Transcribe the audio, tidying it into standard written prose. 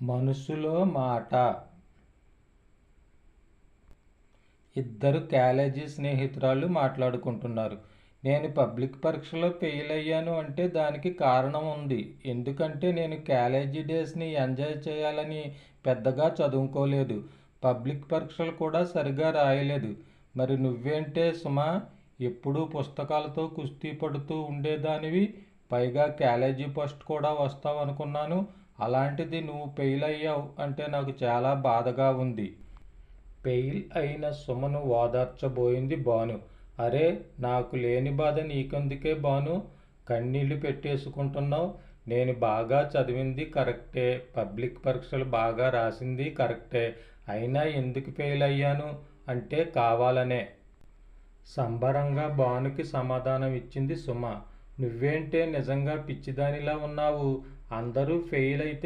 మనసులో మాట. ఇద్దరు కాలేజీ స్నేహితురాళ్ళు మాట్లాడుకుంటున్నారు. నేను పబ్లిక్ పరీక్షలో ఫెయిల్ అయ్యాను అంటే దానికి కారణం ఉంది. ఎందుకంటే నేను కాలేజీ డేస్ని ఎంజాయ్ చేయాలని పెద్దగా చదువుకోలేదు. పబ్లిక్ పరీక్షలు కూడా సరిగా రాయలేదు. మరి నువ్వేంటే సుమా, ఎప్పుడూ పుస్తకాలతో కుస్తీ పడుతూ ఉండేదానివి, పైగా కాలేజీ ఫస్ట్ కూడా వస్తావు అనుకున్నాను. అలాంటిది నువ్వు ఫెయిల్ అయ్యావు అంటే నాకు చాలా బాధగా ఉంది. ఫెయిల్ అయిన సుమను ఓదార్చబోయింది భాను. అరే, నాకు లేని బాధ నీకెందుకే భాను, కన్నీళ్లు పెట్టేసుకుంటున్నావు. నేను బాగా చదివింది కరెక్టే, పబ్లిక్ పరీక్షలు బాగా రాసింది కరెక్టే, అయినా ఎందుకు ఫెయిల్ అయ్యాను అంటే కావాలనే. సంబరంగా భానుకి సమాధానం ఇచ్చింది సుమ. నువ్వేంటే నిజంగా పిచ్చిదానిలా ఉన్నావు. అందరూ ఫెయిల్ అయితే